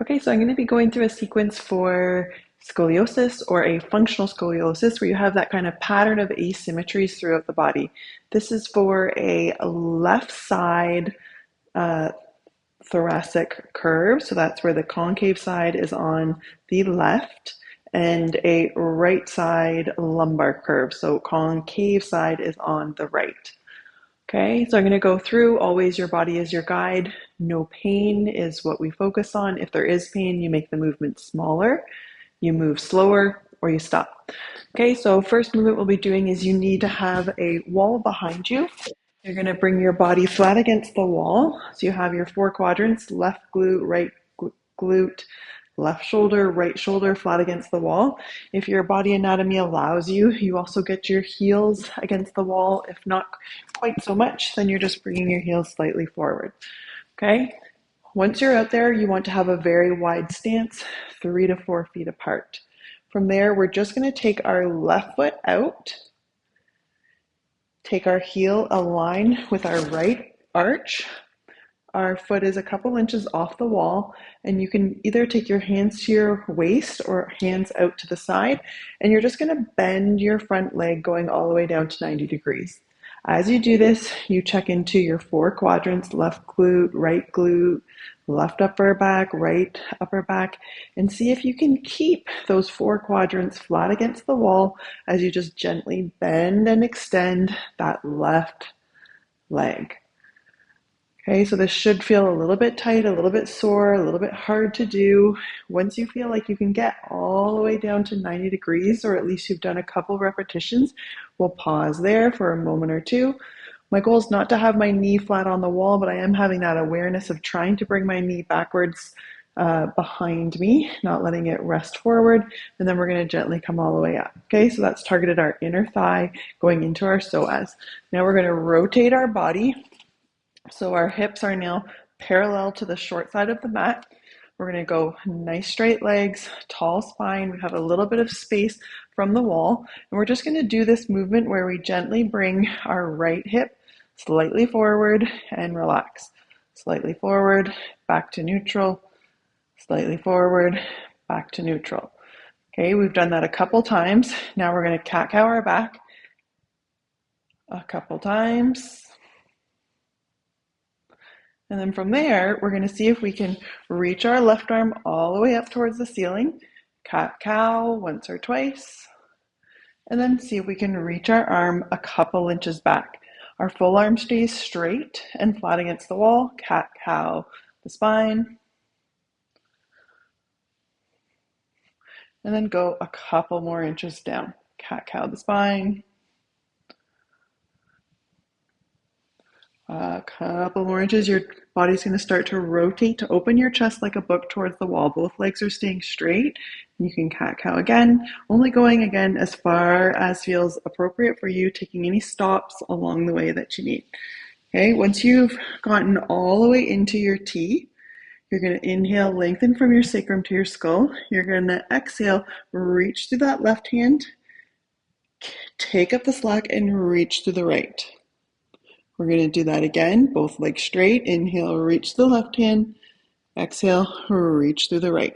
Okay, so I'm going to be going through a sequence for scoliosis or a functional scoliosis where you have that kind of pattern of asymmetries throughout the body. This is for a left side uh, thoracic curve, so that's where the concave side is on the left, and a right side lumbar curve, so concave side is on the right. Okay, so I'm going to go through. Always your body is your guide. No pain is what we focus on. If there is pain, you make the movement smaller, you move slower, or you stop. Okay, so first movement we'll be doing is you need to have a wall behind you. You're going to bring your body flat against the wall. So you have your four quadrants, left glute, right glute, left shoulder, right shoulder flat against the wall. If your body anatomy allows you, you also get your heels against the wall. If not quite so much, then you're just bringing your heels slightly forward. Okay? Once you're out there, you want to have a very wide stance, 3 to 4 feet apart. From there, we're just going to take our left foot out, take our heel align with our right arch. Our foot is a couple inches off the wall, and you can either take your hands to your waist or hands out to the side, and you're just going to bend your front leg going all the way down to 90 degrees. As you do this, you check into your four quadrants, left glute, left upper back, right upper back, and see if you can keep those four quadrants flat against the wall as you just gently bend and extend that left leg. Okay, so this should feel a little bit tight, a little bit sore, a little bit hard to do. Once you feel like you can get all the way down to 90 degrees, or at least you've done a couple repetitions, we'll pause there for a moment or two. My goal is not to have my knee flat on the wall, but I am having that awareness of trying to bring my knee backwards behind me, not letting it rest forward, and then we're going to gently come all the way up. Okay, so that's targeted our inner thigh going into our psoas. Now we're going to rotate our body. So our hips are now parallel to the short side of the mat. We're going to go nice straight legs, tall spine. We have a little bit of space from the wall. And we're just going to do this movement where we gently bring our right hip slightly forward and relax. Slightly forward, back to neutral. Slightly forward, back to neutral. Okay, we've done that a couple times. Now we're going to cat-cow our back a couple times. And then from there, we're going to see if we can reach our left arm all the way up towards the ceiling, cat-cow once or twice, and then see if we can reach our arm a couple inches back. Our full arm stays straight and flat against the wall, cat-cow the spine, and then go a couple more inches down, cat-cow the spine, a couple more inches. Your body's going to start to rotate to open your chest like a book towards the wall. Both legs are staying straight. You can cat-cow again, only going again as far as feels appropriate for you, taking any stops along the way that you need. Okay, once you've gotten all the way into your T, you're going to inhale, lengthen from your sacrum to your skull. You're going to exhale, reach through that left hand, take up the slack, and reach through the right. We're going to do that again, both legs straight. Inhale, reach the left hand. Exhale, reach through the right.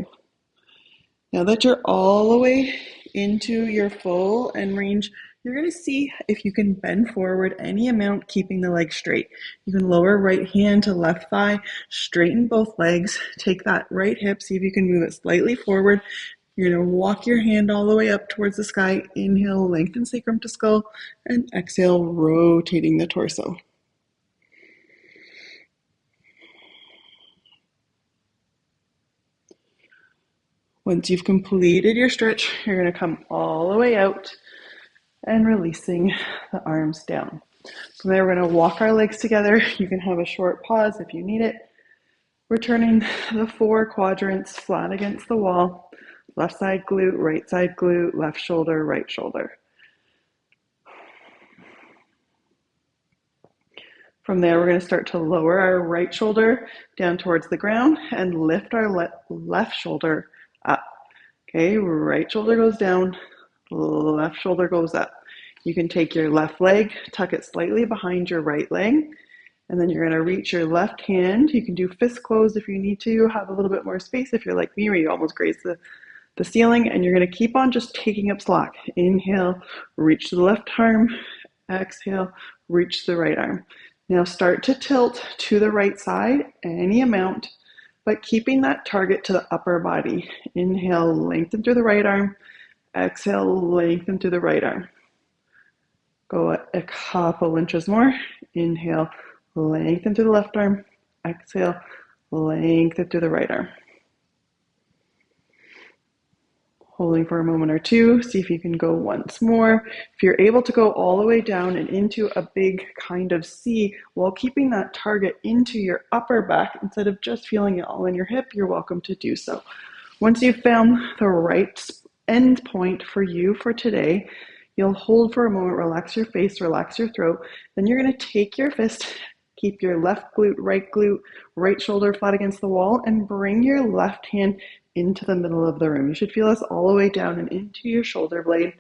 Now that you're all the way into your full end range, you're going to see if you can bend forward any amount, keeping the leg straight. You can lower right hand to left thigh, straighten both legs, take that right hip, see if you can move it slightly forward. You're going to walk your hand all the way up towards the sky. Inhale, lengthen sacrum to skull, and exhale, rotating the torso. Once you've completed your stretch, you're going to come all the way out and releasing the arms down. From there, we're going to walk our legs together. You can have a short pause if you need it. Returning the four quadrants flat against the wall. Left side glute, left shoulder, right shoulder. From there, we're going to start to lower our right shoulder down towards the ground and lift our left shoulder up. Okay, right shoulder goes down, left shoulder goes up. You can take your left leg, tuck it slightly behind your right leg, And then you're going to reach your left hand. You can do fist close if you need to, have a little bit more space if you're like me, where you almost graze the ceiling. And you're going to keep on just taking up slack. Inhale, reach the left arm. Exhale, reach the right arm. Now start to tilt to the right side, any amount, but keeping that target to the upper body. Inhale, lengthen through the right arm. Exhale, lengthen through the right arm. Go a couple inches more. Inhale, lengthen through the left arm. Exhale, lengthen through the right arm. Holding for a moment or two. See if you can go once more. If you're able to go all the way down and into a big kind of C while keeping that target into your upper back instead of just feeling it all in your hip, you're welcome to do so. Once you've found the right end point for you for today, you'll hold for a moment, relax your face, relax your throat. Then you're going to take your fist, keep your left glute, right shoulder flat against the wall, and bring your left hand into the middle of the room. You should feel this all the way down and into your shoulder blade.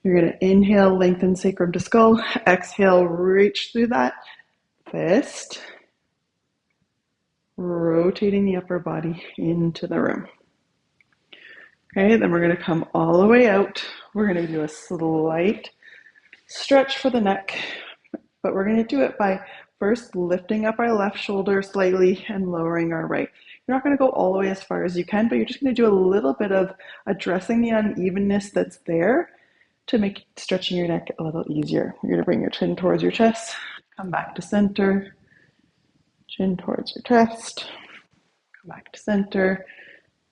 You're going to inhale, lengthen sacrum to skull. Exhale, reach through that fist, rotating the upper body into the room. Okay, then we're going to come all the way out. We're going to do a slight stretch for the neck, but we're going to do it by first lifting up our left shoulder slightly and lowering our right. You're not going to go all the way as far as you can, but you're just going to do a little bit of addressing the unevenness that's there to make stretching your neck a little easier. You're going to bring your chin towards your chest, come back to center, chin towards your chest, come back to center,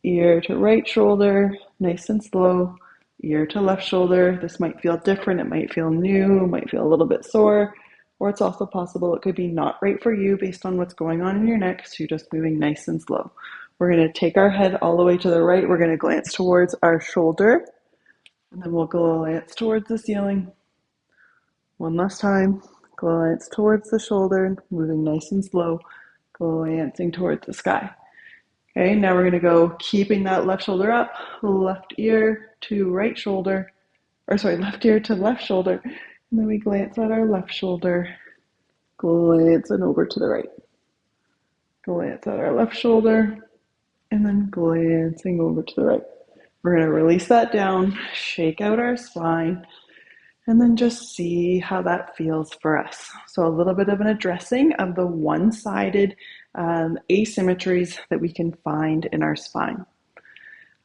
ear to right shoulder, nice and slow, ear to left shoulder. This might feel different, it might feel new, it might feel a little bit sore, or it's also possible it could be not right for you based on what's going on in your neck, so you're just moving nice and slow. We're going to take our head all the way to the right. We're going to glance towards our shoulder, and then we'll glance towards the ceiling. One last time, glance towards the shoulder, moving nice and slow, glancing towards the sky. Okay, now we're going to go keeping that left shoulder up, left ear to right shoulder, left ear to left shoulder, and then we glance at our left shoulder, glancing over to the right. Glance at our left shoulder, and then glancing over to the right. We're going to release that down, shake out our spine, and then just see how that feels for us. So a little bit of an addressing of the one-sided asymmetries that we can find in our spine.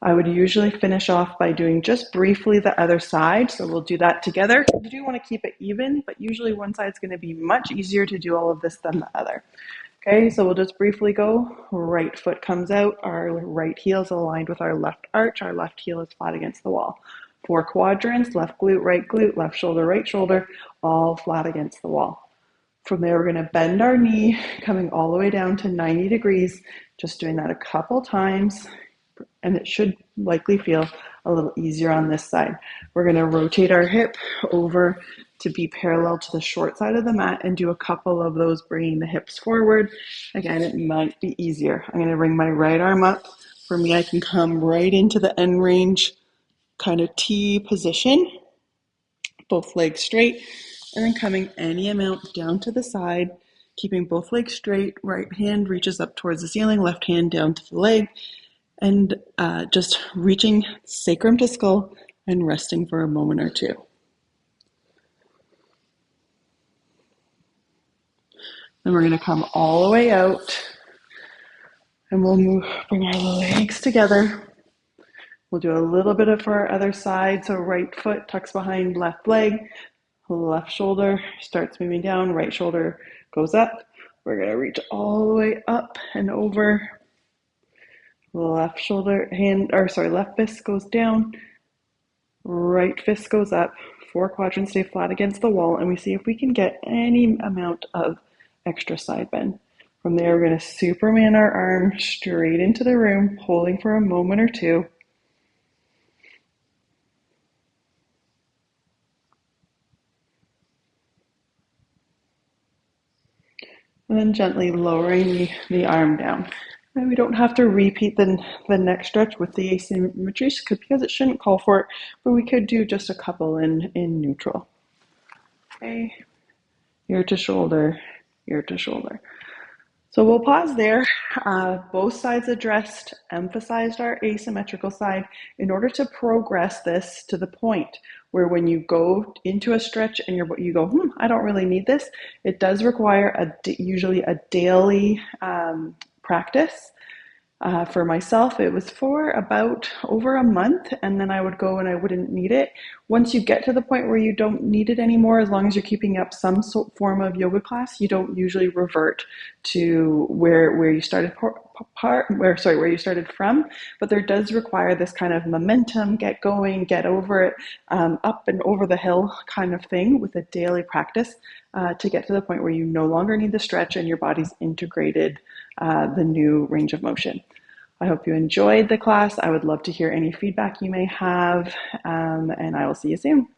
I would usually finish off by doing just briefly the other side. So we'll do that together. You do want to keep it even, but usually one side's going to be much easier to do all of this than the other. Okay, so we'll just briefly go. Right foot comes out, our right heel is aligned with our left arch, our left heel is flat against the wall. 4 quadrants, left glute, left shoulder, right shoulder, all flat against the wall. From there, we're going to bend our knee, coming all the way down to 90 degrees, just doing that a couple times, and it should likely feel a little easier on this side. We're going to rotate our hip over to be parallel to the short side of the mat and do a couple of those, bringing the hips forward. Again, it might be easier. I'm going to bring my right arm up. For me, I can come right into the end range kind of T position, both legs straight, and then coming any amount down to the side, keeping both legs straight. Right hand reaches up towards the ceiling, left hand down to the leg, and just reaching sacrum to skull and resting for a moment or two. Then we're going to come all the way out, and we'll bring our legs together. We'll do a little bit of our other side. So right foot tucks behind left leg, left shoulder starts moving down, right shoulder goes up. We're going to reach all the way up and over. Left fist goes down, right fist goes up. 4 quadrants stay flat against the wall, and we see if we can get any amount of extra side bend. From there, we're going to Superman our arm straight into the room, holding for a moment or two. And then gently lowering the arm down. And we don't have to repeat the neck stretch with the asymmetries because it shouldn't call for it, but we could do just a couple in neutral. Okay, ear to shoulder, ear to shoulder. So we'll pause there. Both sides addressed, emphasized our asymmetrical side in order to progress this to the point where when you go into a stretch and you go, I don't really need this. It does require usually a daily practice. For myself, it was for about over a month, and then I would go and I wouldn't need it. Once you get to the point where you don't need it anymore, as long as you're keeping up some form of yoga class, you don't usually revert to where you started where you started from. But there does require this kind of momentum, get going, get over it, up and over the hill kind of thing with a daily practice to get to the point where you no longer need the stretch and your body's integrated the new range of motion. I hope you enjoyed the class. I would love to hear any feedback you may have, and I will see you soon.